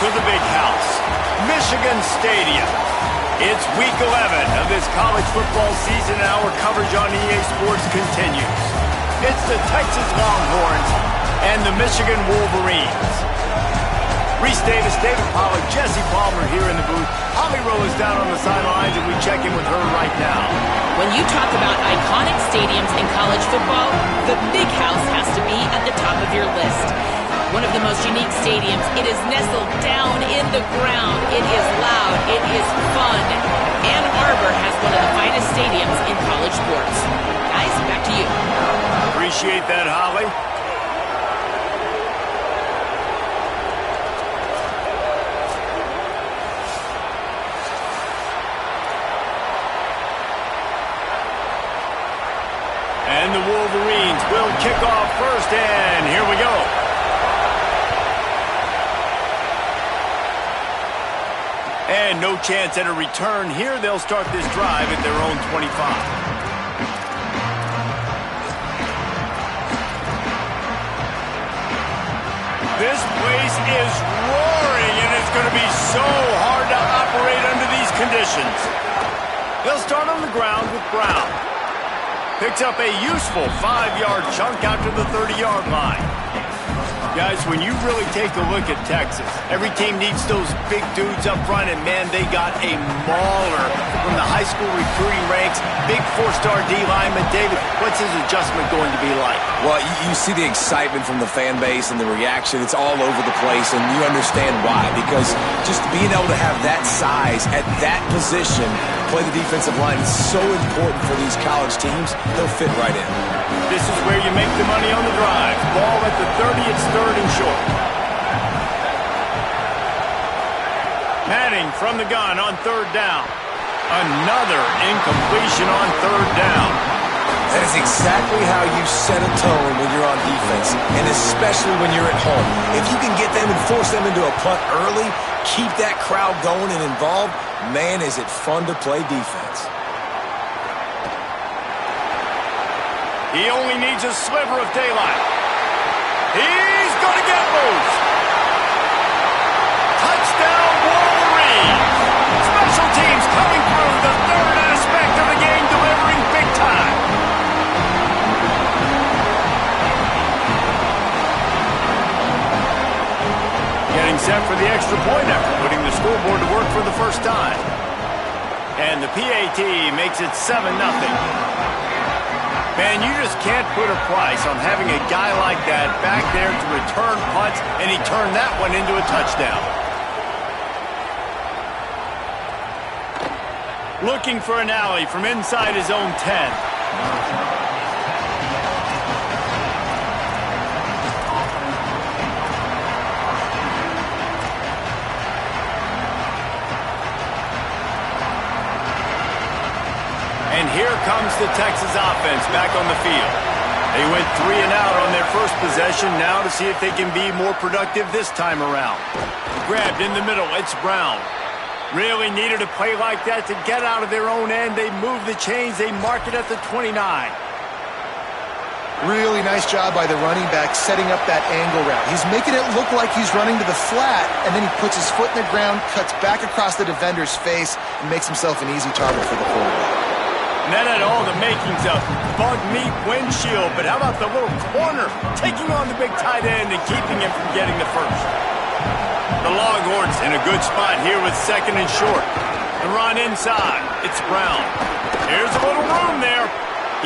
to the big house, Michigan Stadium. It's week 11 of this college football season, and our coverage on EA Sports continues. It's the Texas Longhorns and the Michigan Wolverines. Reese Davis, David Pollack, Jesse Palmer here in the booth. Holly Rowe is down on the sidelines, and we check in with her right now. When you talk about iconic stadiums in college football, the Big House has to be at the top of your list. One of the most unique stadiums. It is nestled down in the ground. It is loud. It is fun. Ann Arbor has one of the finest stadiums in college sports. Guys, back to you. Appreciate that, Holly. And the Wolverines will kick off first, and here we go. And no chance at a return here. They'll start this drive at their own 25. This place is roaring, and it's going to be so hard to operate under these conditions. They'll start on the ground with Brown. Picks up a useful 5-yard chunk out to the 30-yard line. Guys, when you really take a look at Texas, every team needs those big dudes up front, and man, they got a mauler from the high school recruiting ranks. Big 4-star D lineman. David, what's his adjustment going to be like? Well, you see the excitement from the fan base and the reaction. It's all over the place, and you understand why. Because just being able to have that size at that position, play the defensive line, is so important for these college teams. They'll fit right in. This is where you make the money on the drive. Ball at the 30, it's third and short. Manning from the gun on third down. Another incompletion on third down. That is exactly how you set a tone when you're on defense, and especially when you're at home. If you can get them and force them into a punt early, keep that crowd going and involved, man, is it fun to play defense. He only needs a sliver of daylight. He's going to get loose. Touchdown, Wolverines. Special teams coming through, the third aspect of the game, delivering big time. Getting set for the extra point after putting the scoreboard to work for the first time. And the PAT makes it 7-0. Man, you just can't put a price on having a guy like that back there to return punts, and he turned that one into a touchdown. Looking for an alley from inside his own 10. And here comes the Texas offense back on the field. They went 3 and out on their first possession, now to see if they can be more productive this time around. Grabbed in the middle, it's Brown. Really needed a play like that to get out of their own end. They move the chains, they mark it at the 29. Really nice job by the running back setting up that angle route. He's making it look like he's running to the flat, and then he puts his foot in the ground, cuts back across the defender's face, and makes himself an easy target for the quarterback. And that had all the makings of bug meat windshield, but how about the little corner taking on the big tight end and keeping him from getting the first? The Longhorns in a good spot here with second and short. The run inside. It's Brown. Here's a little room there.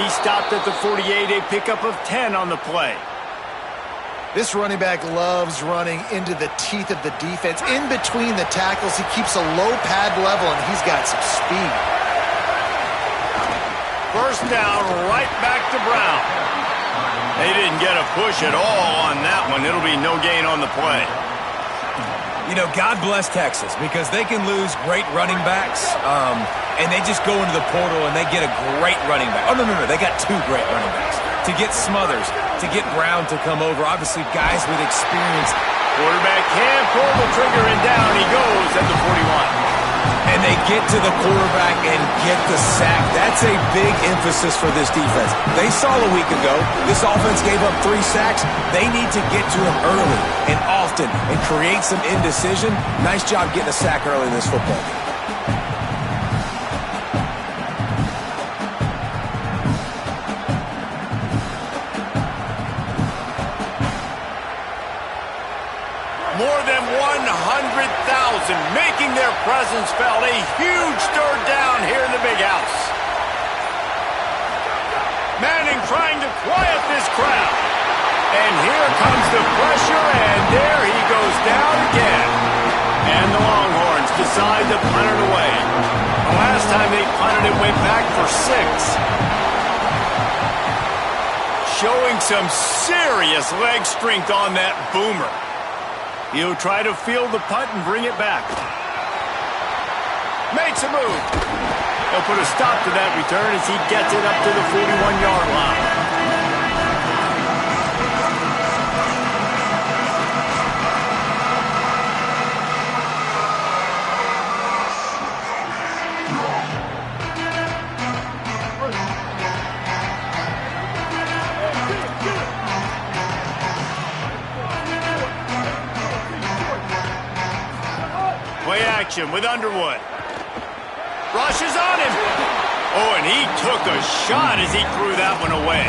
He stopped at the 48, a pickup of 10 on the play. This running back loves running into the teeth of the defense. In between the tackles, he keeps a low pad level, and he's got some speed. First down, right back to Brown. They didn't get a push at all on that one. It'll be no gain on the play. You know, God bless Texas, because they can lose great running backs, and they just go into the portal and they get a great running back. Oh, no, they got 2 great running backs. To get Smothers, to get Brown to come over, obviously guys with experience. Quarterback can pull the trigger, and down he goes at the 41. And they get to the quarterback and get the sack. That's a big emphasis for this defense. They saw a week ago, this offense gave up 3 sacks. They need to get to him early and often and create some indecision. Nice job getting a sack early in this football game. More than 100,000 making their presence felt. A huge third down here in the big house. Manning trying to quiet this crowd. And here comes the pressure, and there he goes down again. And the Longhorns decide to punt it away. The last time they punted it went back for 6. Showing some serious leg strength on that boomer. He'll try to field the punt and bring it back. Makes a move. He'll put a stop to that return as he gets it up to the 41-yard line. Play action with Underwood. Rushes on him. Oh, and he took a shot as he threw that one away.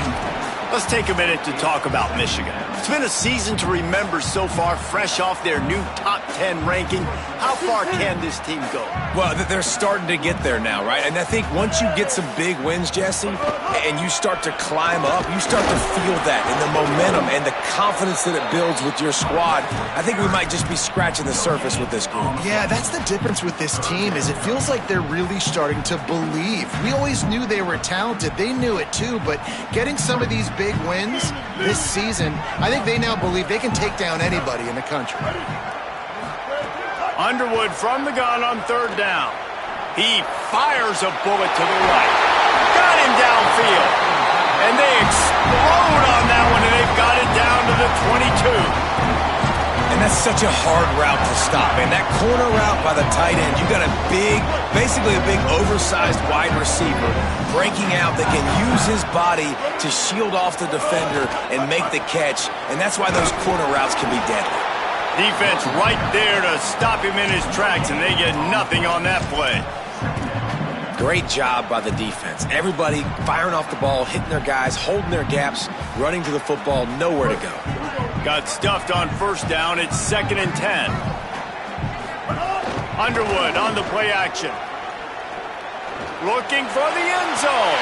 Let's take a minute to talk about Michigan. It's been a season to remember so far, fresh off their new top 10 ranking. How far can this team go? Well, they're starting to get there now, right? And I think once you get some big wins, Jesse, and you start to climb up, you start to feel that and the momentum and the confidence that it builds with your squad. I think we might just be scratching the surface with this group. Yeah, that's the difference with this team is it feels like they're really starting to believe. We always knew they were talented. They knew it too, but getting some of these big wins this season, I think they now believe they can take down anybody in the country. Underwood from the gun on third down. He fires a bullet to the right. Got him downfield. And they explode on that one, and they've got it down to the 22. And that's such a hard route to stop. And that corner route by the tight end, you got a big, basically a big oversized wide receiver breaking out that can use his body to shield off the defender and make the catch. And that's why those corner routes can be deadly. Defense right there to stop him in his tracks, and they get nothing on that play. Great job by the defense. Everybody firing off the ball, hitting their guys, holding their gaps, running to the football, nowhere to go. Got stuffed on first down. It's 2nd and 10. Underwood on the play action. Looking for the end zone.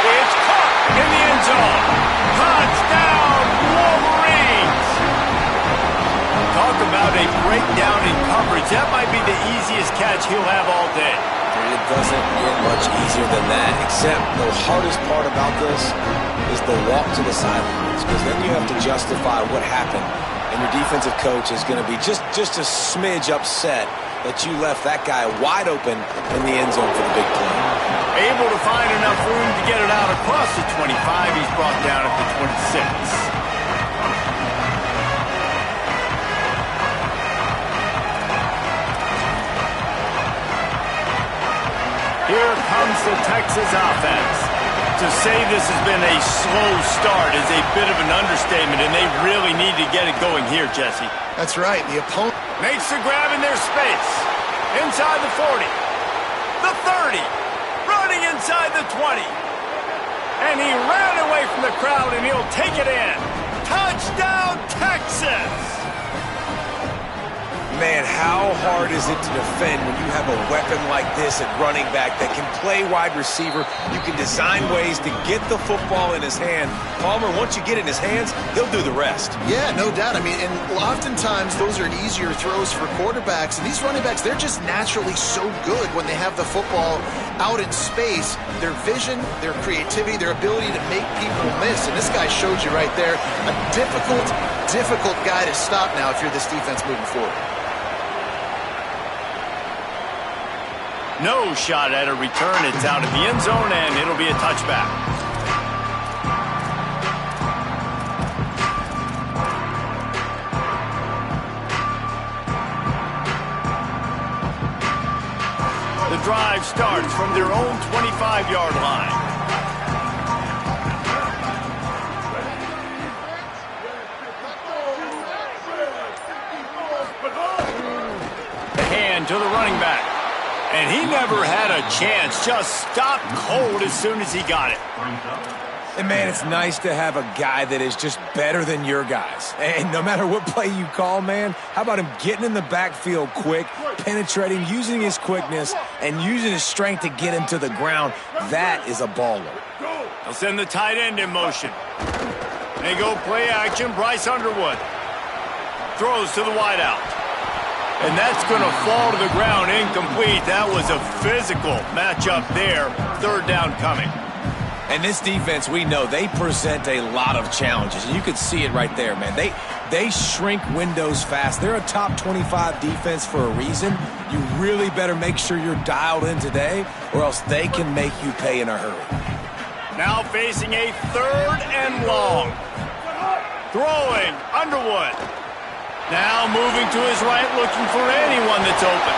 It's caught in the end zone. Touchdown, Wolverines! Talk about a breakdown in coverage. That might be the easiest catch he'll have all day. It doesn't get much easier than that, except the hardest part about this is the walk to the sidelines, because then you have to justify what happened, and your defensive coach is going to be just a smidge upset that you left that guy wide open in the end zone for the big play. Able to find enough room to get it out across the 25. He's brought down at the 26. Here comes the Texas offense. To say this has been a slow start is a bit of an understatement, and they really need to get it going here, Jesse. That's right. The opponent makes the grab in their space. Inside the 40. The 30. Running inside the 20. And he ran away from the crowd, and he'll take it in. Touchdown, Texas! Man, how hard is it to defend when you have a weapon like this at running back that can play wide receiver? You can design ways to get the football in his hand. Palmer, once you get it in his hands, he'll do the rest. Yeah, no doubt. I mean, and oftentimes those are easier throws for quarterbacks. And these running backs, they're just naturally so good when they have the football out in space. Their vision, their creativity, their ability to make people miss. And this guy showed you right there. A difficult guy to stop now if you're this defense moving forward. No shot at a return. It's out in the end zone, and it'll be a touchback. drive starts from their own 25-yard line. The hand to the running back. And he never had a chance. Just stopped cold as soon as he got it. And, man, it's nice to have a guy that is just better than your guys. And no matter what play you call, man, how about him getting in the backfield quick, penetrating, using his quickness, and using his strength to get him to the ground? That is a baller. They'll send the tight end in motion. They go play action. Bryce Underwood throws to the wideout. And that's going to fall to the ground incomplete. That was a physical matchup there. Third down coming. And this defense, we know, they present a lot of challenges. And you can see it right there, man. They shrink windows fast. They're a top 25 defense for a reason. You really better make sure you're dialed in today, or else they can make you pay in a hurry. Now facing a third and long. Throwing, Underwood. Now moving to his right, looking for anyone that's open.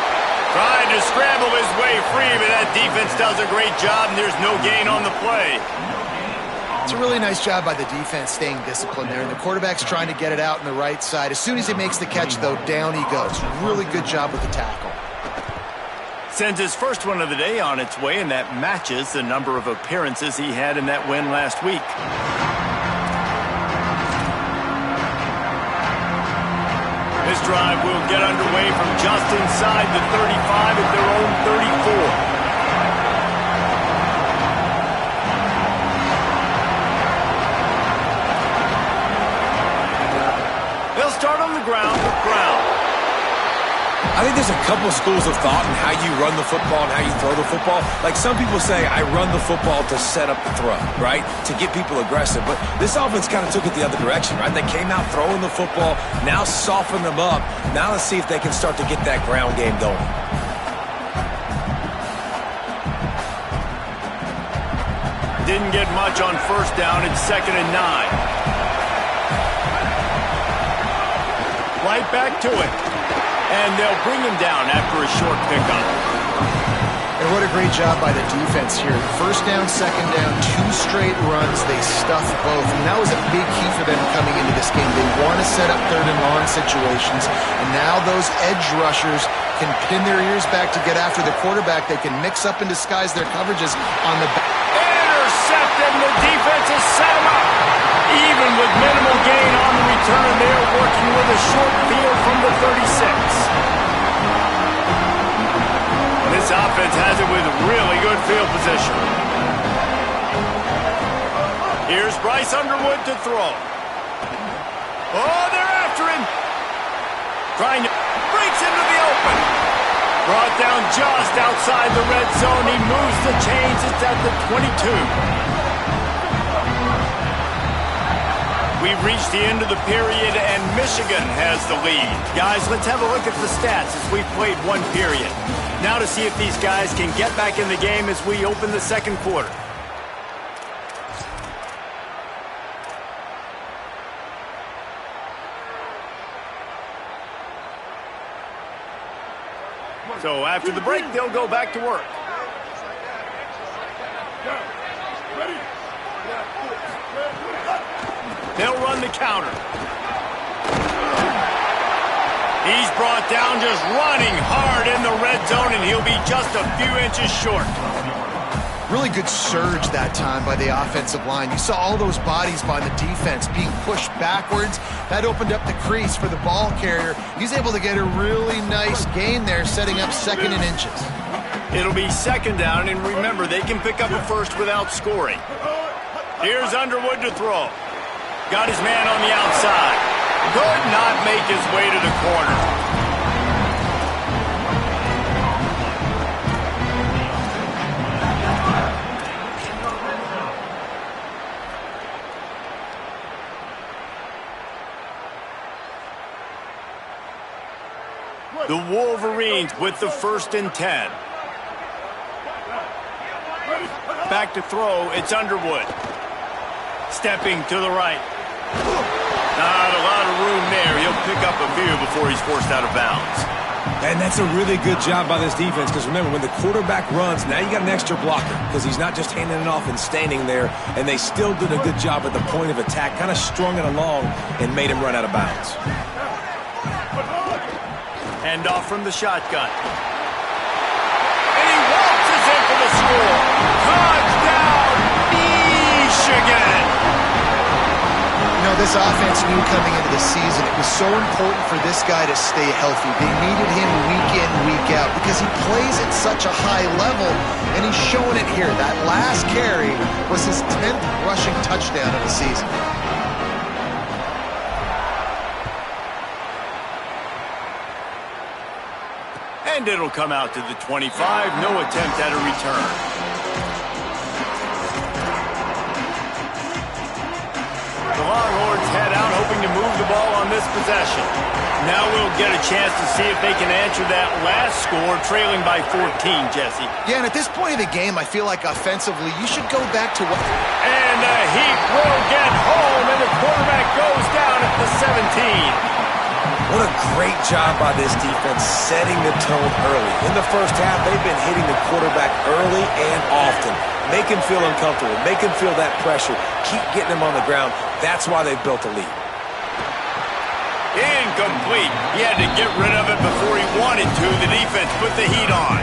Trying to scramble his way free, but that defense does a great job, and there's no gain on the play. It's a really nice job by the defense staying disciplined there, and the quarterback's trying to get it out on the right side. As soon as he makes the catch, though, down he goes. Really good job with the tackle. Sends his first one of the day on its way, and that matches the number of appearances he had in that win last week. This drive will get underway from just inside the 35 at their own 34. They'll start on the ground with Brown. I think there's a couple of schools of thought in how you run the football and how you throw the football. Like some people say, I run the football to set up the throw, right? To get people aggressive. But this offense kind of took it the other direction, right? They came out throwing the football, now soften them up. Now let's see if they can start to get that ground game going. Didn't get much on first down. It's 2nd and 9. Right back to it. And they'll bring him down after a short pickup. And what a great job by the defense here. First down, second down, 2 straight runs. They stuffed both. And that was a big key for them coming into this game. They want to set up third and long situations. And now those edge rushers can pin their ears back to get after the quarterback. They can mix up and disguise their coverages on the back. Intercepted, and the defense is set him up. Even with minimal gain on the return, they're working with a short field from the 36. This offense has it with really good field position. Here's Bryce Underwood to throw. Oh, they're after him. Trying to breaks into the open. Brought down just outside the red zone. He moves the chains. It's at the 22. We've reached the end of the period, and Michigan has the lead. Guys, let's have a look at the stats as we've played one period. Now to see if these guys can get back in the game as we open the second quarter. So after the break, they'll go back to work. They'll run the counter. He's brought down just running hard in the red zone, and he'll be just a few inches short. Really good surge that time by the offensive line. You saw all those bodies by the defense being pushed backwards. That opened up the crease for the ball carrier. He's able to get a really nice gain there, setting up 2nd and inches. It'll be 2nd down, and remember, they can pick up a first without scoring. Here's Underwood to throw. Got his man on the outside. Could not make his way to the corner. The Wolverines with the 1st and 10. Back to throw, it's Underwood. Stepping to the right. Not a lot of room there. He'll pick up a few before he's forced out of bounds. And that's a really good job by this defense because remember, when the quarterback runs, now you got an extra blocker because he's not just handing it off and standing there, and they still did a good job at the point of attack, kind of strung it along and made him run out of bounds. Hand off from the shotgun. And he waltzes in for the score. Touchdown, Michigan! You know, this offense knew coming into the season it was so important for this guy to stay healthy. They needed him week in, week out because he plays at such a high level, and he's showing it here. That last carry was his 10th rushing touchdown of the season. And it'll come out to the 25. No attempt at a return. The Longhorns head out, hoping to move the ball on this possession. Now we'll get a chance to see if they can answer that last score, trailing by 14, Jesse. Yeah, and at this point of the game, I feel like offensively, you should go back to what... And the Heat will get home, and the quarterback goes down at the 17. What a great job by this defense setting the tone early. In the first half, they've been hitting the quarterback early and often. Make him feel uncomfortable. Make him feel that pressure. Keep getting him on the ground. That's why they've built a lead. Incomplete. He had to get rid of it before he wanted to. The defense put the heat on.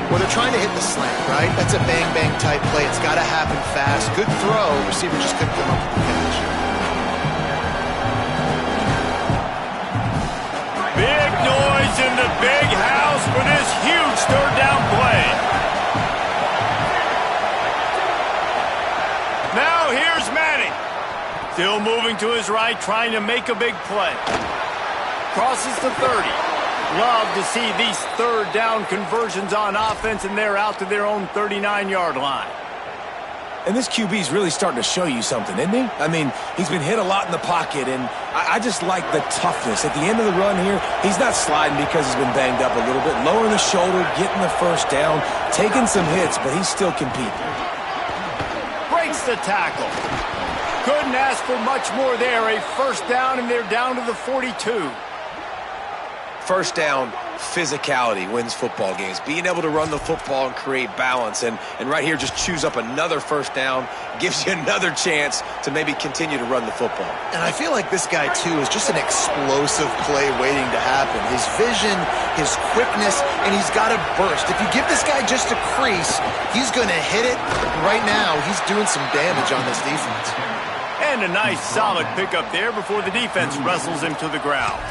Well, they're trying to hit the slant, right? That's a bang-bang type play. It's got to happen fast. Good throw. Receiver just couldn't come up with the catch. Big noise in the big house for this huge third down play. Now here's Manning. Still moving to his right, trying to make a big play. Crosses the 30. Love to see these third down conversions on offense, and they're out to their own 39-yard line. And this QB's really starting to show you something, isn't he? I mean, he's been hit a lot in the pocket, and I just like the toughness. At the end of the run here, he's not sliding because he's been banged up a little bit. Lowering the shoulder, getting the first down, taking some hits, but he's still competing. Breaks the tackle. Couldn't ask for much more there. A first down, and they're down to the 42. First down, physicality wins football games. Being able to run the football and create balance. And right here, just choose up another first down. Gives you another chance to maybe continue to run the football. And I feel like this guy, too, is just an explosive play waiting to happen. His vision, his quickness, and he's got a burst. If you give this guy just a crease, he's going to hit it. Right now, he's doing some damage on this defense. And a nice, solid pickup there before the defense wrestles him to the ground.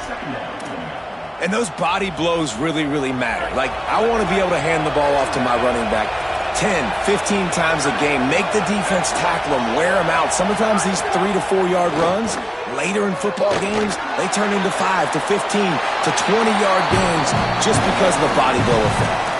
And those body blows really, really matter. Like, I want to be able to hand the ball off to my running back 10, 15 times a game. Make the defense tackle him, wear him out. Sometimes these 3 to 4 yard runs, later in football games, they turn into 5 to 15 to 20-yard games just because of the body blow effect.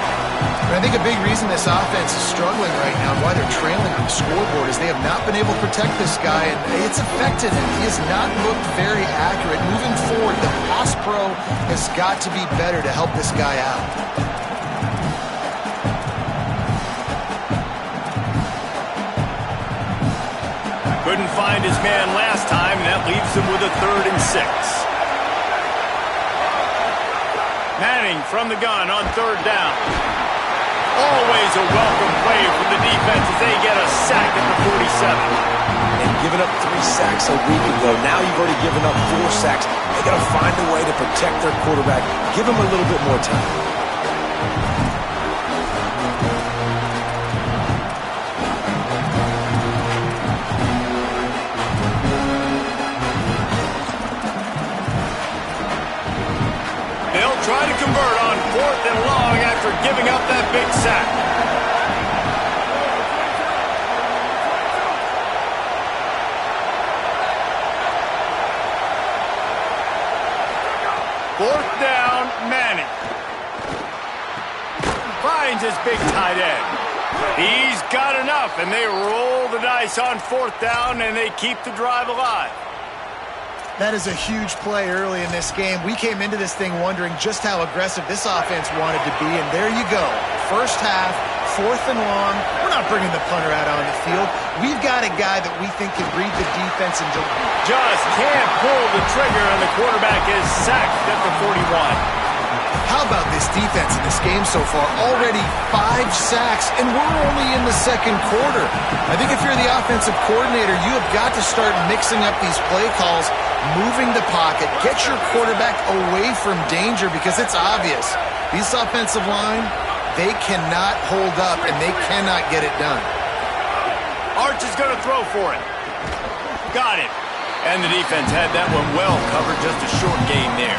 And I think a big reason this offense is struggling right now, why they're trailing on the scoreboard, is they have not been able to protect this guy, and it's affected him. He has not looked very accurate. Moving forward, the pass pro has got to be better to help this guy out. Couldn't find his man last time, and that leaves him with a 3rd and 6. Manning from the gun on 3rd down. Always a welcome play for the defense as they get a sack at the 47. And giving up 3 sacks a week ago. Now you've already given up 4 sacks. They got to find a way to protect their quarterback. Give him a little bit more time. Try to convert on 4th and long after giving up that big sack. Fourth down, Manning. Finds his big tight end. He's got enough, and they roll the dice on 4th down, and they keep the drive alive. That is a huge play early in this game. We came into this thing wondering just how aggressive this offense wanted to be, and there you go. First half, 4th and long. We're not bringing the punter out on the field. We've got a guy that we think can read the defense and just can't pull the trigger, and the quarterback is sacked at the 41. How about this defense in this game so far? Already 5 sacks, and we're only in the second quarter. I think if you're the offensive coordinator, you have got to start mixing up these play calls, moving the pocket, get your quarterback away from danger, because it's obvious. This offensive line, they cannot hold up, and they cannot get it done. Arch is going to throw for it. Got it. And the defense had that one well covered, just a short gain there.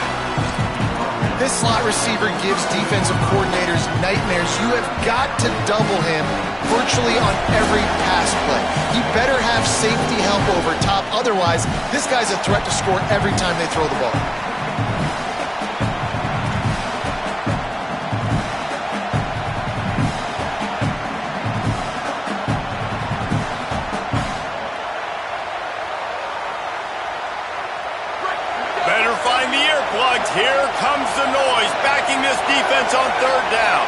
This slot receiver gives defensive coordinators nightmares. You have got to double him virtually on every pass play. He better have safety help over top. Otherwise, this guy's a threat to score every time they throw the ball. Here comes the noise, backing this defense on third down.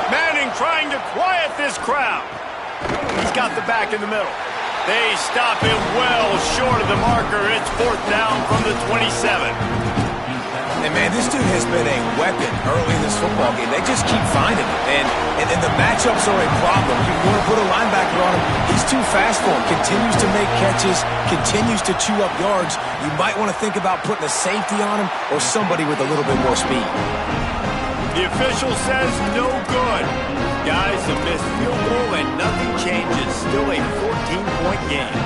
Manning trying to quiet this crowd. He's got the back in the middle. They stop him well short of the marker. It's fourth down from the 27. And, man, this dude has been a weapon early in this football game. They just keep finding him. And the matchups are a problem. You want to put a linebacker on him. He's too fast for him. Continues to make catches. Continues to chew up yards. You might want to think about putting a safety on him or somebody with a little bit more speed. The official says no good. Guys, a missed field goal and nothing changes. Still a 14-point game.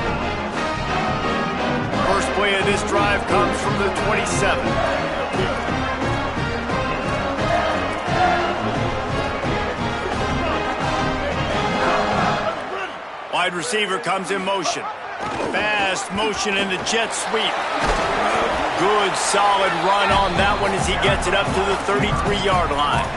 First play of this drive comes from the 27. Wide receiver comes in motion. Fast motion in the jet sweep. Good solid run on that one as he gets it up to the 33-yard line.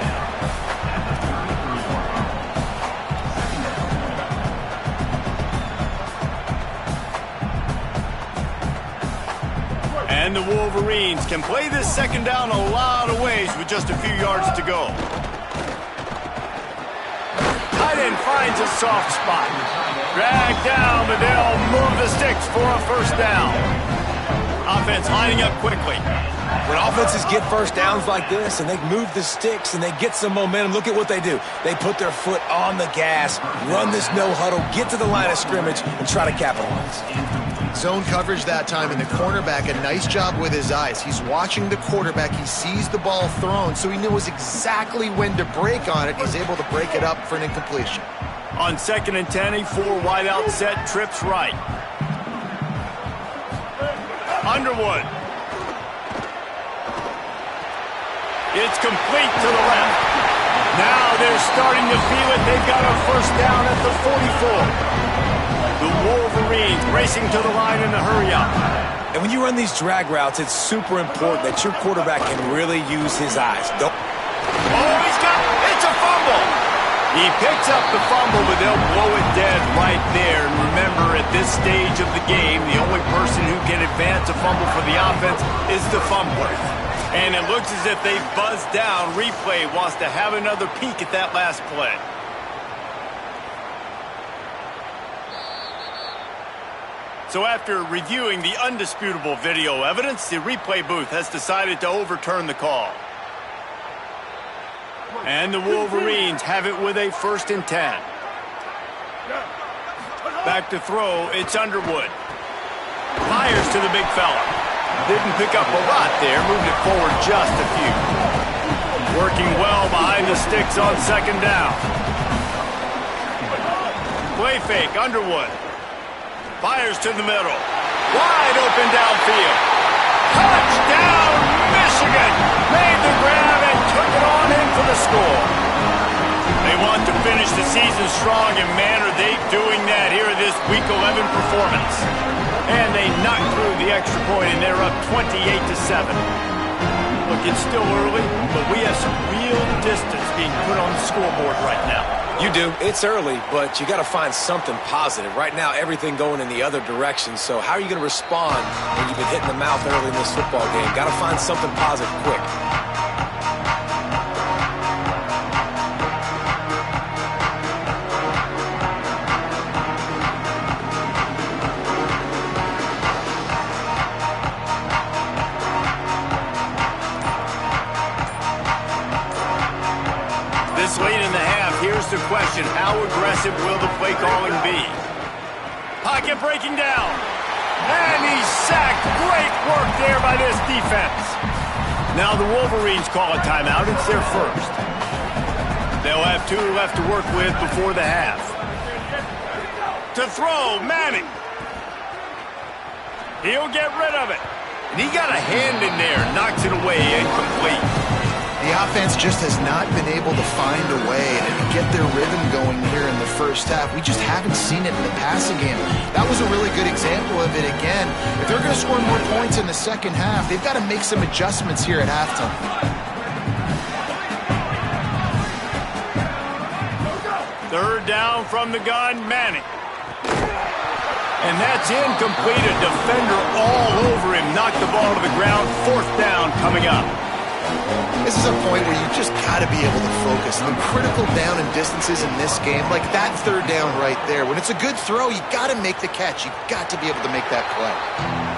And the Wolverines can play this second down a lot of ways with just a few yards to go. Tight end finds a soft spot. Drag down, but they'll move the sticks for a first down. Offense lining up quickly. When offenses get first downs like this and they move the sticks and they get some momentum, look at what they do. They put their foot on the gas, run this no huddle, get to the line of scrimmage, and try to capitalize. Zone coverage that time, and the cornerback, a nice job with his eyes. He's watching the quarterback. He sees the ball thrown, so he knows exactly when to break on it. He's able to break it up for an incompletion. On 2nd and 10, a 4 wide out set, trips right. Underwood. It's complete to the left. Now they're starting to feel it. They've got a first down at the 44. The Wolverines racing to the line in the hurry-up. And when you run these drag routes, it's super important that your quarterback can really use his eyes. Oh, it's a fumble. He picks up the fumble, but they'll blow it dead right there. And remember, at this stage of the game, the only person who can advance a fumble for the offense is the fumbler. And it looks as if they've buzzed down. Replay wants to have another peek at that last play. So after reviewing the undisputable video evidence, the replay booth has decided to overturn the call. And the Wolverines have it with a 1st and 10. Back to throw, it's Underwood. Fires to the big fella. Didn't pick up a lot there, moved it forward just a few. Working well behind the sticks on 2nd down. Play fake, Underwood. Fires to the middle. Wide open downfield. Touchdown, Michigan! Made the grab and took it on in for the score. They want to finish the season strong, and man, are they doing that here in this Week 11 performance. And they knocked through the extra point, and they're up 28-7. Look, it's still early, but we have some real distance being put on the scoreboard right now. You do. It's early, but you got to find something positive. Right now, everything going in the other direction. So how are you going to respond when you've been hitting the mouth early in this football game? Got to find something positive quick. the question, how aggressive will the play calling be? Pocket breaking down. And he's sacked. Great work there by this defense. Now the Wolverines call a timeout. It's their first. They'll have 2 left to work with before the half. To throw, Manning. He'll get rid of it. And he got a hand in there. Knocks it away, incomplete. The offense just has not been able to find a way to get their rhythm going here in the first half. We just haven't seen it in the passing game. That was a really good example of it again. If they're going to score more points in the second half, they've got to make some adjustments here at halftime. Third down from the gun, Manning. And that's incomplete. A defender all over him. Knocked the ball to the ground. Fourth down coming up. This is a point where you just got to be able to focus. The critical down and distances in this game, like that third down right there. When it's a good throw, you got to make the catch. You got to be able to make that play.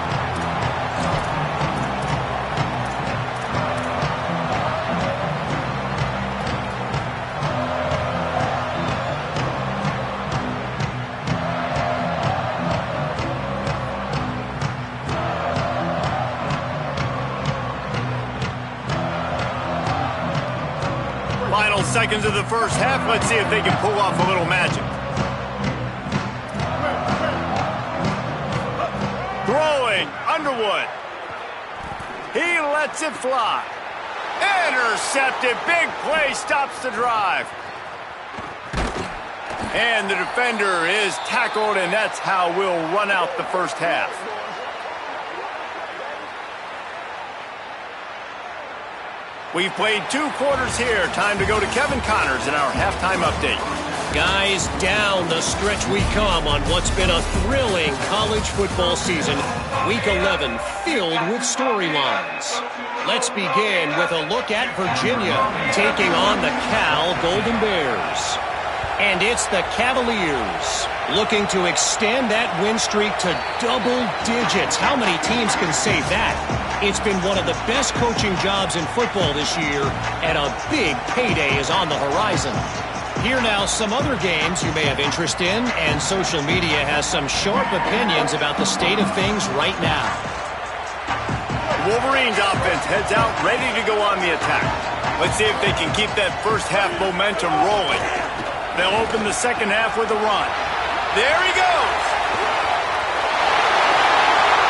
Final seconds of the first half. Let's see if they can pull off a little magic. Throwing, Underwood. He lets it fly. Intercepted. Big play stops the drive. And the defender is tackled, and that's how we'll run out the first half. We've played 2 quarters here. Time to go to Kevin Connors in our halftime update. Guys, down the stretch we come on what's been a thrilling college football season. Week 11 filled with storylines. Let's begin with a look at Virginia taking on the Cal Golden Bears. And it's the Cavaliers looking to extend that win streak to double digits. How many teams can say that? It's been one of the best coaching jobs in football this year, and a big payday is on the horizon. Here now, some other games you may have interest in, and social media has some sharp opinions about the state of things right now. Wolverines offense heads out, ready to go on the attack. Let's see if they can keep that first half momentum rolling. They'll open the second half with a run. There he goes.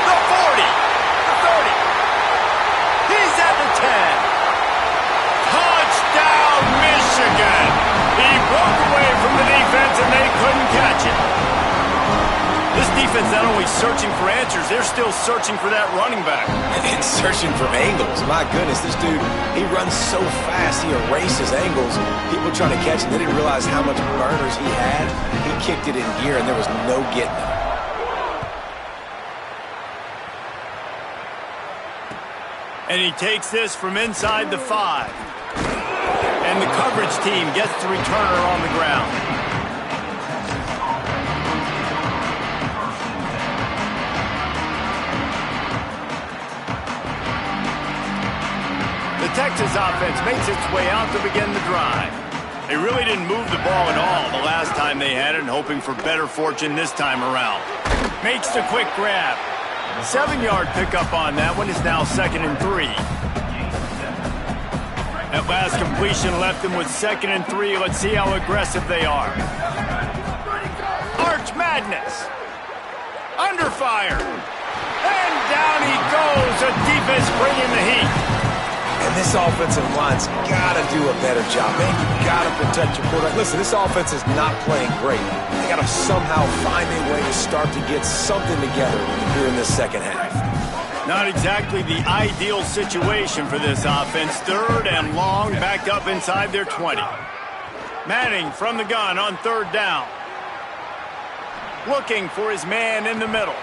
The 40, the 30. He's at the 10. Touchdown, Michigan. He broke away from the defense and they couldn't catch it. This defense not only searching for answers, they're still searching for that running back. And searching for angles. My goodness, this dude, he runs so fast, he erases angles. People trying to catch him, they didn't realize how much burners he had. He kicked it in gear, and there was no getting him. And he takes this from inside the 5. And the coverage team gets the returner on the ground. The Texas offense makes its way out to begin the drive. They really didn't move the ball at all the last time they had it, and hoping for better fortune this time around. Makes the quick grab. 7-yard pickup on that one. Is now 2nd and 3. That last completion left them with 2nd and 3. Let's see how aggressive they are. Arch Madness. Under fire. And down he goes. The defense bringing the heat. And this offensive line's got to do a better job. Man, you got to protect your quarterback. Listen, this offense is not playing great. They got to somehow find a way to start to get something together here in this second half. Not exactly the ideal situation for this offense. 3rd and long, backed up inside their 20. Manning from the gun on 3rd down. Looking for his man in the middle.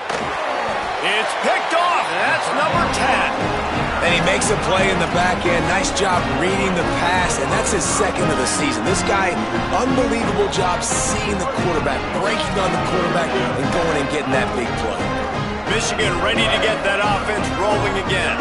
It's picked off, and that's number 10. And he makes a play in the back end. Nice job reading the pass, and that's his 2nd of the season. This guy, unbelievable job seeing the quarterback, breaking on the quarterback, and going and getting that big play. Michigan ready to get that offense rolling again.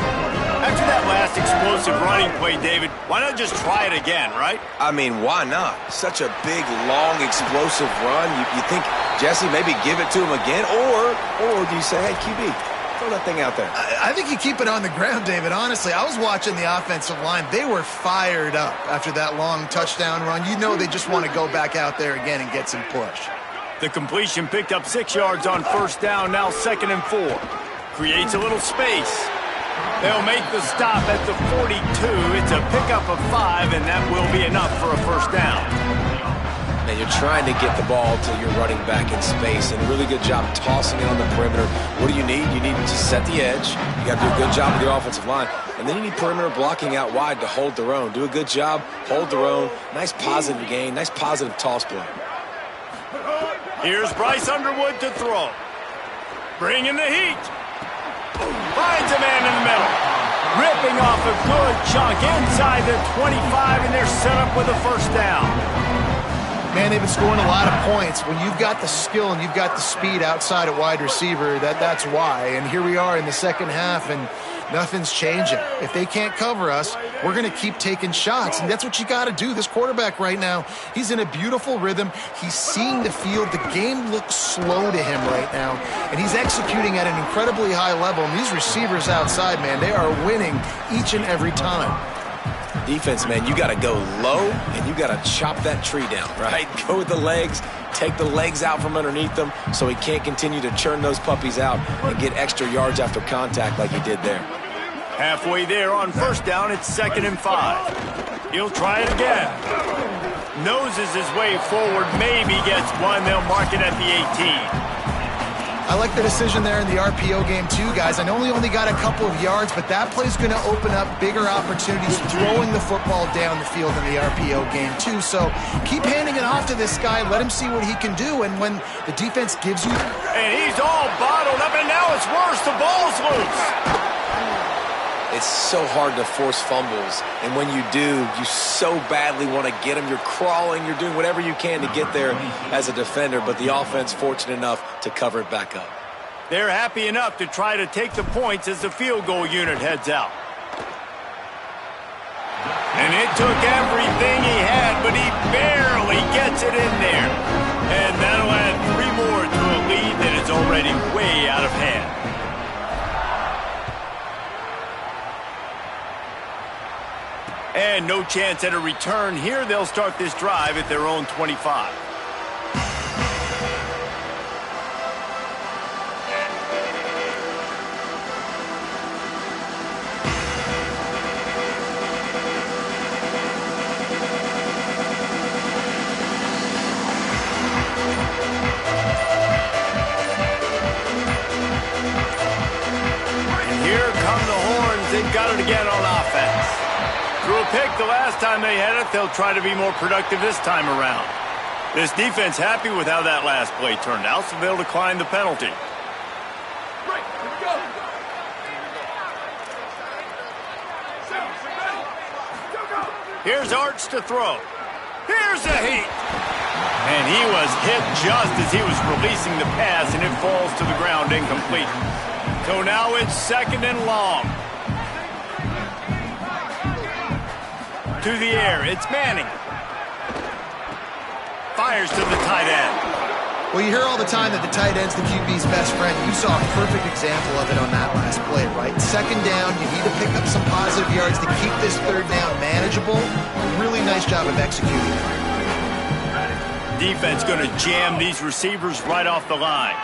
After that last explosive explosive running play, David. Why not just try it again, right? I mean, why not? Such a big, long, explosive run. You think, Jesse, maybe give it to him again? Or do you say, hey, QB, throw that thing out there? I think you keep it on the ground, David. Honestly, I was watching the offensive line. They were fired up after that long touchdown run. You know they just want to go back out there again and get some push. The completion picked up 6 yards on first down, now 2nd and 4. Creates a little space. They'll make the stop at the 42. It's a pickup of 5, and that will be enough for a first down. And you're trying to get the ball to your running back in space, and a really good job tossing it on the perimeter. What do you need? You need to set the edge. You got to do a good job with the offensive line. And then you need perimeter blocking out wide to hold their own. Do a good job, hold their own. Nice positive gain, nice positive toss play. Here's Bryce Underwood to throw. Bringing the heat. Finds a man in the middle. Ripping off a good chunk inside the 25, and they're set up with a first down. Man, they've been scoring a lot of points. When you've got the skill and you've got the speed outside at wide receiver, that's why. And here we are in the second half, and nothing's changing. If they can't cover us, we're going to keep taking shots, and that's what you got to do. This quarterback right now, he's in a beautiful rhythm. He's seeing the field. The game looks slow to him right now, and he's executing at an incredibly high level. And these receivers outside, man, they are winning each and every time. Defense, man, you got to go low, and you got to chop that tree down, right? Go with the legs, take the legs out from underneath them so he can't continue to churn those puppies out and get extra yards after contact like he did there. Halfway there on first down, it's 2nd and 5. He'll try it again. Noses his way forward, maybe gets one. They'll mark it at the 18. I like the decision there in the RPO game too, guys. I know he only got a couple of yards, but that play's going to open up bigger opportunities throwing the football down the field in the RPO game too. So keep handing it off to this guy. Let him see what he can do. And when the defense gives you... And he's all bottled up, and now it's worse. The ball's loose. It's so hard to force fumbles, and when you do, you so badly want to get them. You're crawling, you're doing whatever you can to get there as a defender, but the offense fortunate enough to cover it back up. They're happy enough to try to take the points as the field goal unit heads out. And it took everything he had, but he barely gets it in there. And that'll add 3 more to a lead that is already way out of hand. And no chance at a return here. They'll start this drive at their own 25. And here come the horns. They've got it again on offense. Threw a pick the last time they had it. They'll try to be more productive this time around. This defense happy with how that last play turned out, so they'll decline the penalty. Here's Arch to throw. Here's a heat. And he was hit just as he was releasing the pass, and it falls to the ground incomplete. So now it's 2nd and long. To the air, it's Manning. Fires to the tight end. Well, you hear all the time that the tight end's the QB's best friend. You saw a perfect example of it on that last play, right? 2nd down, you need to pick up some positive yards to keep this 3rd down manageable. Really nice job of executing. Defense going to jam these receivers right off the line.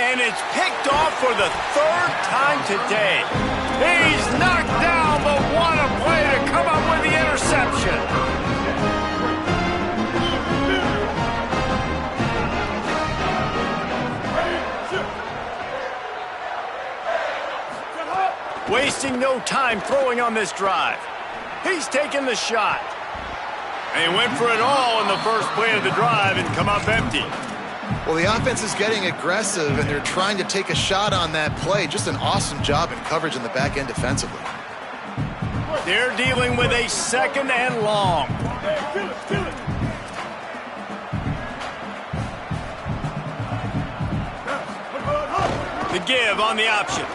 And it's picked off for the 3rd time today. He's knocked down, but what a play to come up with the interception. Wasting no time throwing on this drive. He's taking the shot. And he went for it all in the first play of the drive and come up empty. Well, the offense is getting aggressive, and they're trying to take a shot on that play. Just an awesome job in coverage in the back end defensively. They're dealing with a 2nd and long. The give on the option.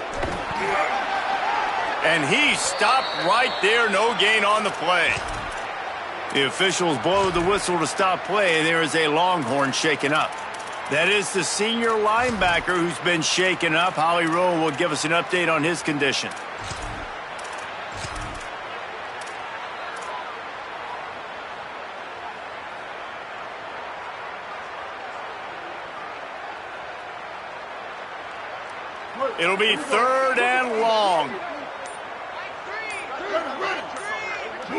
And he stopped right there. No gain on the play. The officials blow the whistle to stop play. There is a Longhorn shaken up. That is the senior linebacker who's been shaken up. Holly Rowe will give us an update on his condition. It'll be 3rd and long.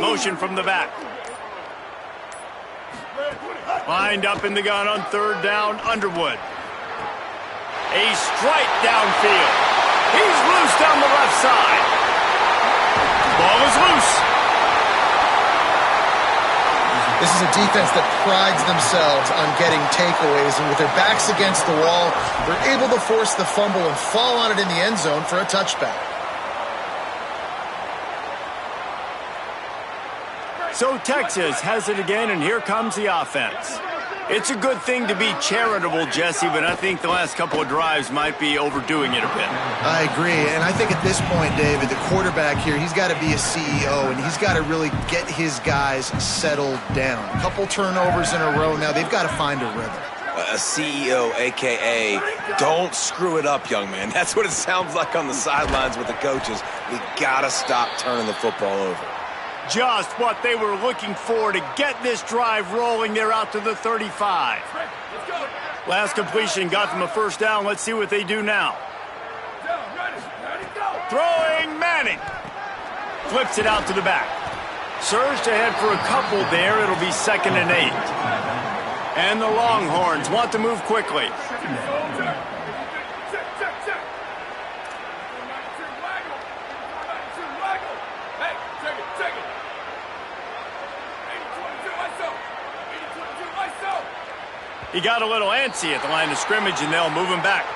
Motion from the back. Lined up in the gun on 3rd down, Underwood. A strike downfield. He's loose down the left side. Ball is loose. This is a defense that prides themselves on getting takeaways, and with their backs against the wall, they're able to force the fumble and fall on it in the end zone for a touchback. So Texas has it again, and here comes the offense. It's a good thing to be charitable, Jesse, but I think the last couple of drives might be overdoing it a bit. I agree, and I think at this point, David, the quarterback here, he's got to be a CEO, and he's got to really get his guys settled down. A couple turnovers in a row now. They've got to find a rhythm. A CEO, a.k.a. don't screw it up, young man. That's what it sounds like on the sidelines with the coaches. We got to stop turning the football over. Just what they were looking for to get this drive rolling. They're out to the 35. Last completion got them a 1st down. Let's see what they do now. Throwing Manning. Flips it out to the back. Surged ahead for a couple there. It'll be 2nd and 8. And the Longhorns want to move quickly. He got a little antsy at the line of scrimmage, and they'll move him back.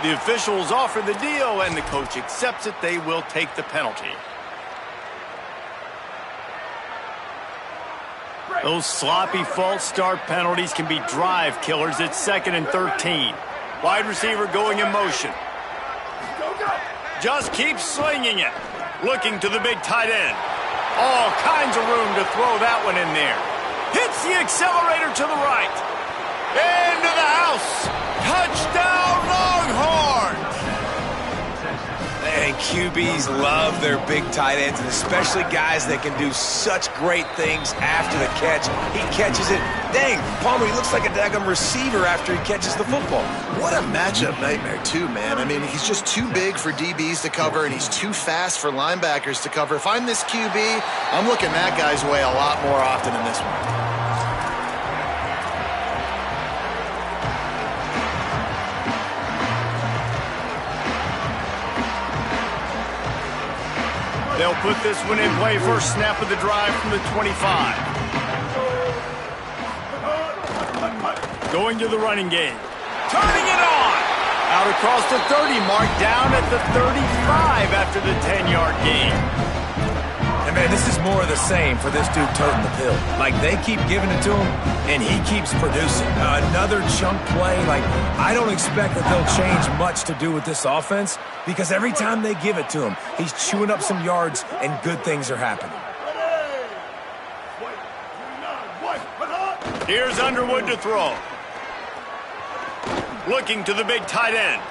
The officials offer the deal, and the coach accepts it. They will take the penalty. Those sloppy false start penalties can be drive killers. It's 2nd and 13. Wide receiver going in motion. Just keeps slinging it. Looking to the big tight end. All kinds of room to throw that one in there. Hits the accelerator to the right. Into the house. Touchdown, Longhorns. And QBs love their big tight ends, and especially guys that can do such great things after the catch. He catches it. Dang, Palmer, he looks like a daggum receiver after he catches the football. What a matchup nightmare, too, man. I mean, he's just too big for DBs to cover, and he's too fast for linebackers to cover. If I'm this QB, I'm looking that guy's way a lot more often than this one. They'll put this one in play. First snap of the drive from the 25. Going to the running game. Turning it on. Out across the 30 mark, down at the 35 after the 10-yard gain. And, man, this is more of the same for this dude toting the pill. Like, they keep giving it to him, and he keeps producing. Another chunk play. Like, I don't expect that they'll change much to do with this offense because every time they give it to him, he's chewing up some yards, and good things are happening. Here's Underwood to throw. Looking to the big tight end.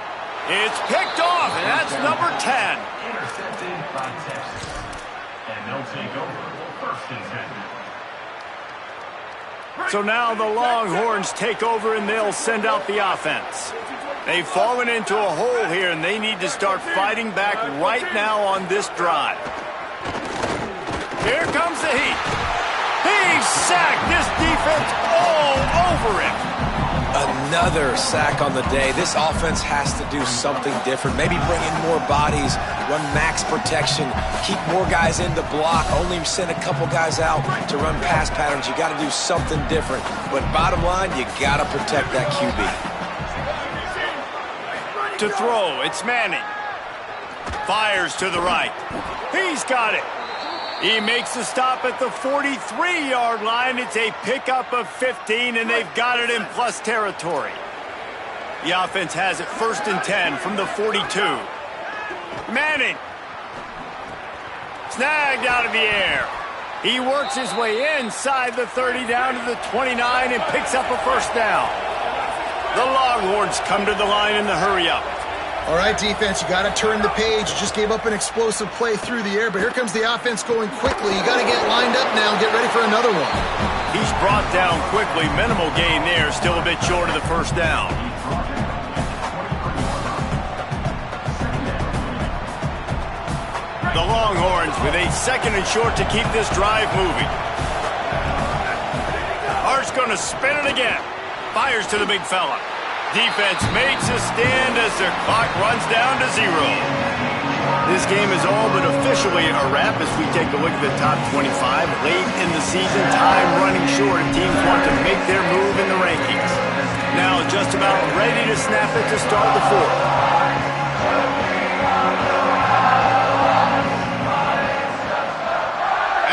It's picked off, and that's number 10. Intercepted by Texas. And they'll take over 1st and 10. So now the Longhorns take over, and they'll send out the offense. They've fallen into a hole here, and they need to start fighting back right now on this drive. Here comes the heat. He's sacked. This defense all over him. Another sack on the day. This offense has to do something different. Maybe bring in more bodies, run max protection, keep more guys in to block, only send a couple guys out to run pass patterns. You got to do something different. But bottom line, you got to protect that QB. To throw, it's Manning. Fires to the right. He's got it. He makes the stop at the 43-yard line. It's a pickup of 15, and they've got it in plus territory. The offense has it 1st and 10 from the 42. Manning Snagged out of the air. He works his way inside the 30 down to the 29 and picks up a first down. The Longhorns come to the line in the hurry-up. All right, defense, you got to turn the page. You just gave up an explosive play through the air, but here comes the offense going quickly. You got to get lined up now and get ready for another one. He's brought down quickly. Minimal gain there, still a bit short of the first down. The Longhorns with a second and short to keep this drive moving. Hart's going to spin it again. Fires to the big fella. Defense makes a stand as the clock runs down to 0. This game is all but officially a wrap as we take a look at the top 25. Late in the season, time running short if teams want to make their move in the rankings. Now just about ready to snap it to start the fourth.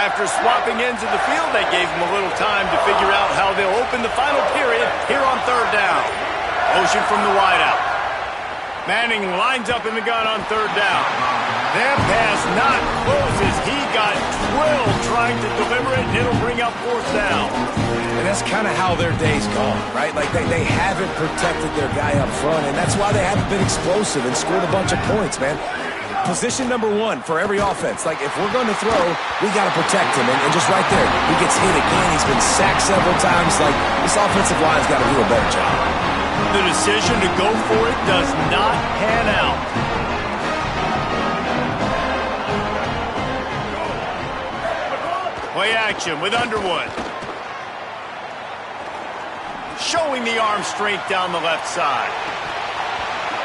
After swapping ends of the field, that gave them a little time to figure out how they'll open the final period here on third down. Motion from the wideout. Manning lines up in the gun on third down. That pass not closes. He got twilled trying to deliver it, and it'll bring up fourth down. And that's kind of how their day's gone, right? Like they haven't protected their guy up front, and that's why they haven't been explosive and scored a bunch of points, man. Position number 1 for every offense. Like, if we're going to throw, we got to protect him. And just right there, he gets hit again. He's been sacked several times. Like, this offensive line's got to do a better job. The decision to go for it does not pan out. Play action with Underwood. Showing the arm strength down the left side.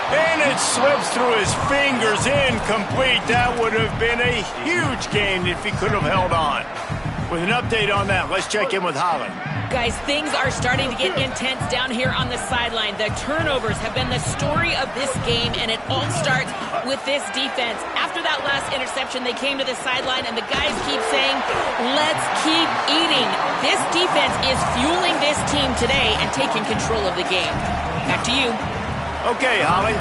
And it slips through his fingers, incomplete. That would have been a huge gain if he could have held on. With an update on that, let's check in with Holland. Guys, things are starting to get intense down here on the sideline. The turnovers have been the story of this game, and it all starts with this defense. After that last interception, they came to the sideline, and the guys keep saying, let's keep eating. This defense is fueling this team today and taking control of the game. Back to you. Okay, Holly.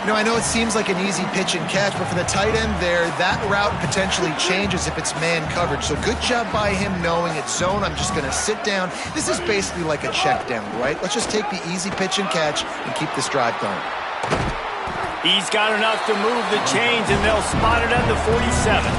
You know, I know it seems like an easy pitch and catch, but for the tight end there, that route potentially changes if it's man coverage. So good job by him knowing it's zone. I'm just going to sit down. This is basically like a check down, right? Let's just take the easy pitch and catch and keep this drive going. He's got enough to move the chains, and they'll spot it at the 47.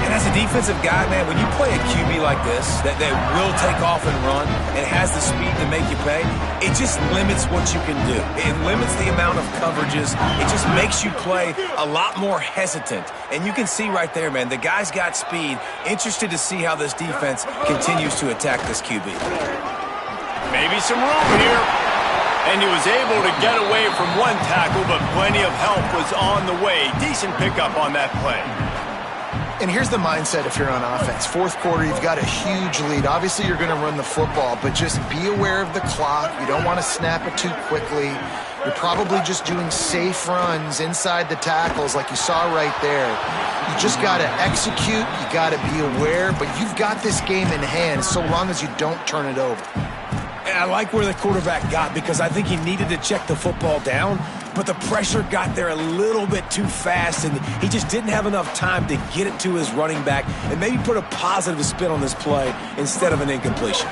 And as a defensive guy, man, when you play a QB like this that will take off and run and has the speed to make you pay, it just limits what you can do. It limits the amount of coverages. It just makes you play a lot more hesitant. And you can see right there, man, the guy's got speed. Interested to see how this defense continues to attack this QB. Maybe some room here. And he was able to get away from one tackle, but plenty of help was on the way. Decent pickup on that play. And here's the mindset if you're on offense. Fourth quarter, you've got a huge lead. Obviously, you're going to run the football, but just be aware of the clock. You don't want to snap it too quickly. You're probably just doing safe runs inside the tackles like you saw right there. You just got to execute. You got to be aware, but you've got this game in hand so long as you don't turn it over. And I like where the quarterback got because I think he needed to check the football down, but the pressure got there a little bit too fast, and he just didn't have enough time to get it to his running back and maybe put a positive spin on this play instead of an incompletion.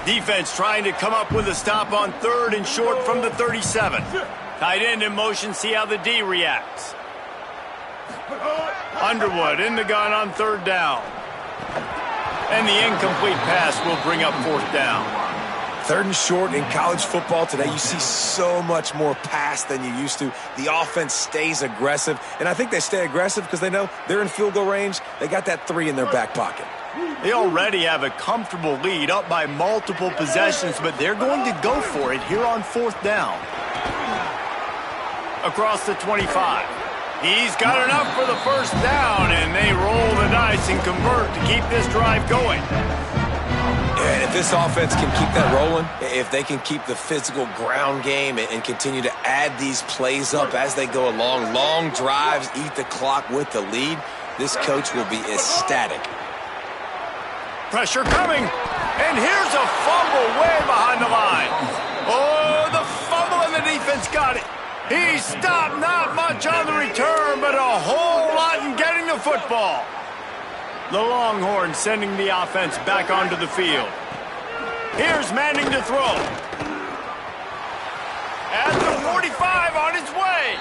Defense trying to come up with a stop on third and short from the 37. Tight end in motion, see how the D reacts. Underwood in the gun on third down. And the incomplete pass will bring up fourth down. Third and short in college football today, you see so much more pass than you used to. The offense stays aggressive, and I think they stay aggressive because they know they're in field goal range. They got that 3 in their back pocket. They already have a comfortable lead up by multiple possessions, but they're going to go for it here on fourth down. Across the 25. He's got enough for the first down, and they roll the dice and convert to keep this drive going. And if this offense can keep that rolling, if they can keep the physical ground game and continue to add these plays up as they go along, long drives, eat the clock with the lead, this coach will be ecstatic. Pressure coming, and here's a fumble way behind the line. Oh, the fumble, and the defense got it. He stopped, not much on the return, but a whole lot in getting the football. football. The Longhorns sending the offense back onto the field. Here's Manning to throw. At the 45 on his way.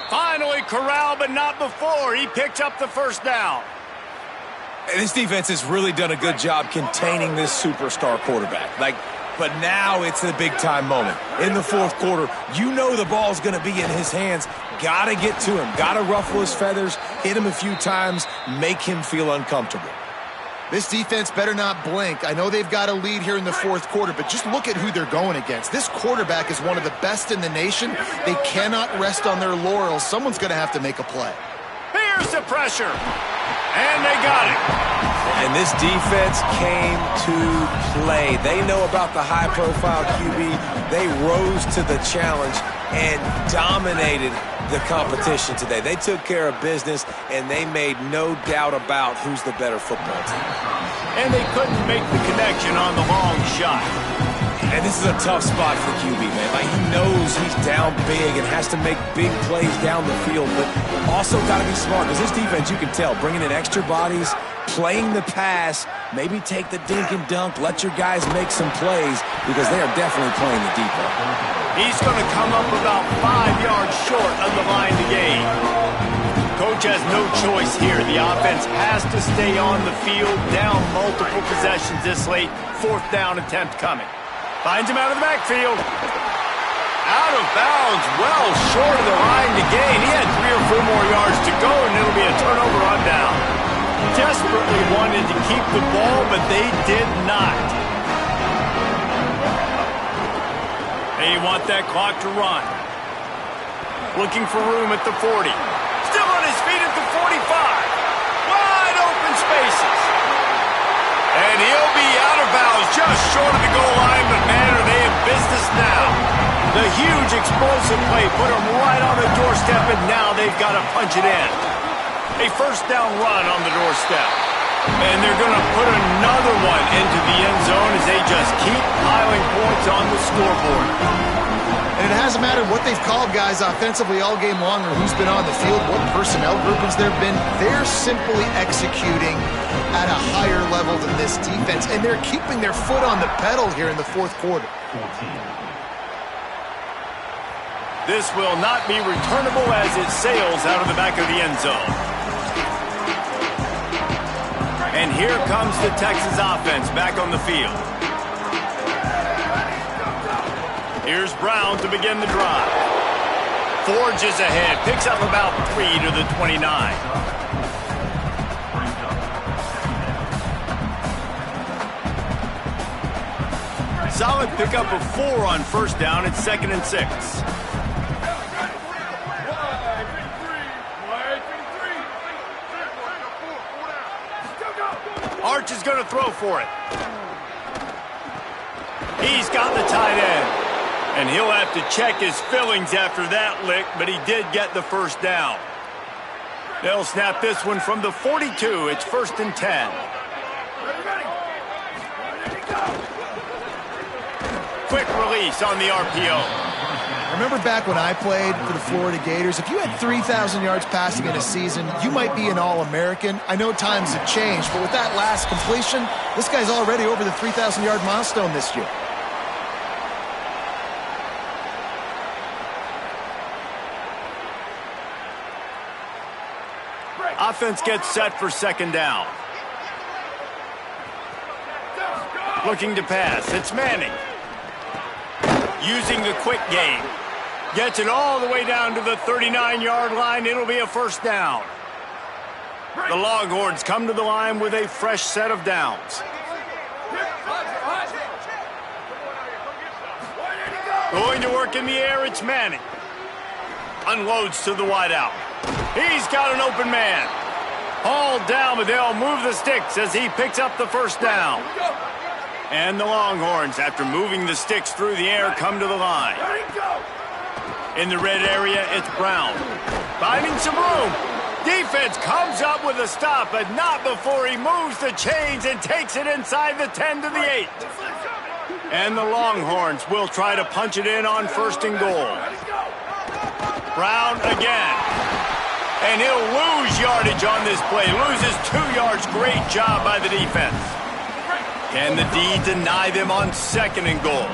Finally corralled, but not before. He picked up the first down. And this defense has really done a good job containing this superstar quarterback. But now it's the big-time moment. In the fourth quarter, you know the ball's going to be in his hands. Got to get to him. Got to ruffle his feathers, hit him a few times, make him feel uncomfortable. This defense better not blink. I know they've got a lead here in the fourth quarter, but just look at who they're going against. This quarterback is one of the best in the nation. They cannot rest on their laurels. Someone's going to have to make a play. Here's the pressure. And they got it. And this defense came to play. They know about the high-profile QB. They rose to the challenge and dominated the competition today. They took care of business, and they made no doubt about who's the better football team. And they couldn't make the connection on the long shot. And this is a tough spot for QB, man. He knows he's down big and has to make big plays down the field, but also got to be smart because this defense, you can tell, bringing in extra bodies, playing the pass, maybe take the dink and dunk, let your guys make some plays because they are definitely playing the deep ball. He's going to come up about 5 yards short of the line to gain. Coach has no choice here. The offense has to stay on the field, down multiple possessions this late. Fourth down attempt coming. Finds him out of the backfield. Out of bounds, well short of the line to gain. He had 3 or 4 more yards to go, and it'll be a turnover on down. Desperately wanted to keep the ball, but they did not. They want that clock to run. Looking for room at the 40. Still on his feet at the 45. Wide open spaces. And he'll be out of bounds just short of the goal line, but man, are they in business now. The huge explosive play put them right on the doorstep, and now they've got to punch it in. A first down run on the doorstep. And they're going to put another one into the end zone as they just keep piling points on the scoreboard. And it hasn't mattered what they've called guys offensively all game long or who's been on the field, what personnel groupings there have been. They're simply executing at a higher level than this defense, and they're keeping their foot on the pedal here in the fourth quarter. This will not be returnable as it sails out of the back of the end zone. And here comes the Texas offense back on the field. Here's Brown to begin the drive. Forges ahead, picks up about 3 to the 29. Solid pickup of 4 on first down. It's 2nd and 6. Arch is going to throw for it. He's got the tight end. And he'll have to check his fillings after that lick, but he did get the first down. They'll snap this one from the 42. It's 1st and 10. Quick release on the RPO. Remember back when I played for the Florida Gators, if you had 3,000 yards passing in a season, you might be an All-American. I know times have changed, but with that last completion, this guy's already over the 3,000-yard milestone this year. Offense gets set for 2nd down. Looking to pass. It's Manning. Using the quick game. Gets it all the way down to the 39-yard line. It'll be a first down. The Longhorns come to the line with a fresh set of downs. Going to work in the air, it's Manning. Unloads to the wideout. He's got an open man. Hauled down, but they'll move the sticks as he picks up the first down. And the Longhorns, after moving the sticks through the air, come to the line. In the red area, it's Brown. Finding some room. Defense comes up with a stop, but not before he moves the chains and takes it inside the 10 to the 8. And the Longhorns will try to punch it in on 1st and goal. Brown again. And he'll lose yardage on this play. Loses 2 yards. Great job by the defense. Can the D deny them on 2nd and goal?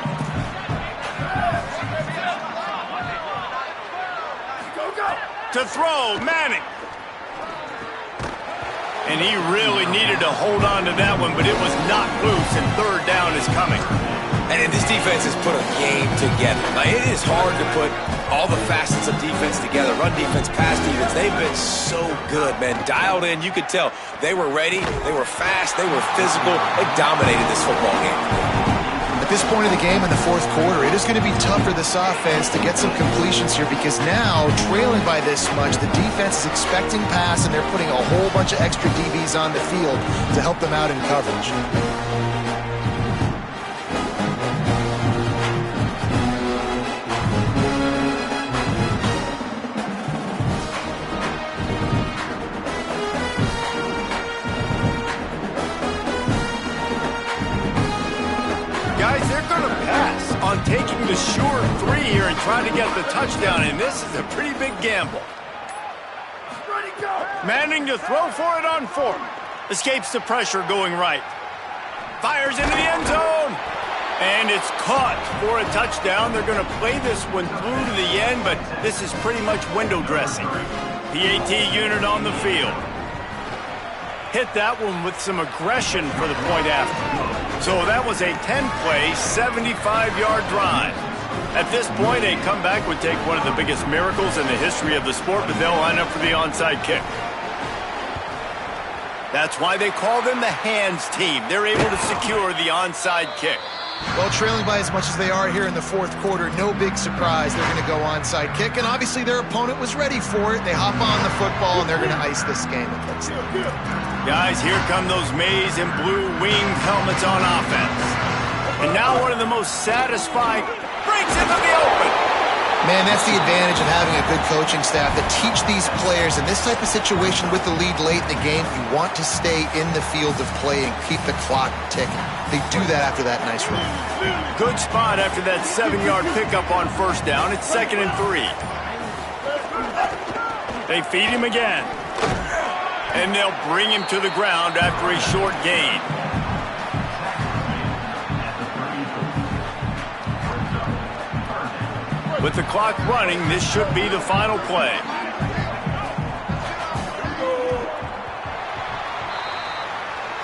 To throw, Manning. And he really needed to hold on to that one, but it was not loose, and 3rd down is coming. And this defense has put a game together. Like, it is hard to put all the facets of defense together. Run defense, pass defense. They've been so good, man. Dialed in. You could tell they were ready. They were fast. They were physical. They dominated this football game. At this point of the game in the 4th quarter, it is going to be tough for this offense to get some completions here because now, trailing by this much, the defense is expecting pass, and they're putting a whole bunch of extra DBs on the field to help them out in coverage. Taking the sure 3 here and trying to get the touchdown, and this is a pretty big gamble. Manning to throw for it on 4th. Escapes the pressure going right. Fires into the end zone. And it's caught for a touchdown. They're going to play this one through to the end, but this is pretty much window dressing. PAT unit on the field. Hit that one with some aggression for the point after. So that was a 10-play, 75-yard drive. At this point, a comeback would take one of the biggest miracles in the history of the sport, but they'll line up for the onside kick. That's why they call them the hands team. They're able to secure the onside kick. Well, trailing by as much as they are here in the 4th quarter, no big surprise. They're going to go onside kick, and obviously their opponent was ready for it. They hop on the football, and they're going to ice this game. Guys, here come those maize and blue winged helmets on offense. And now one of the most satisfying breaks into the open. Man, that's the advantage of having a good coaching staff that teach these players in this type of situation with the lead late in the game. You want to stay in the field of play and keep the clock ticking. They do that after that nice run. Good spot after that 7-yard pickup on 1st down. It's 2nd and 3. They feed him again. And they'll bring him to the ground after a short gain. With the clock running, this should be the final play.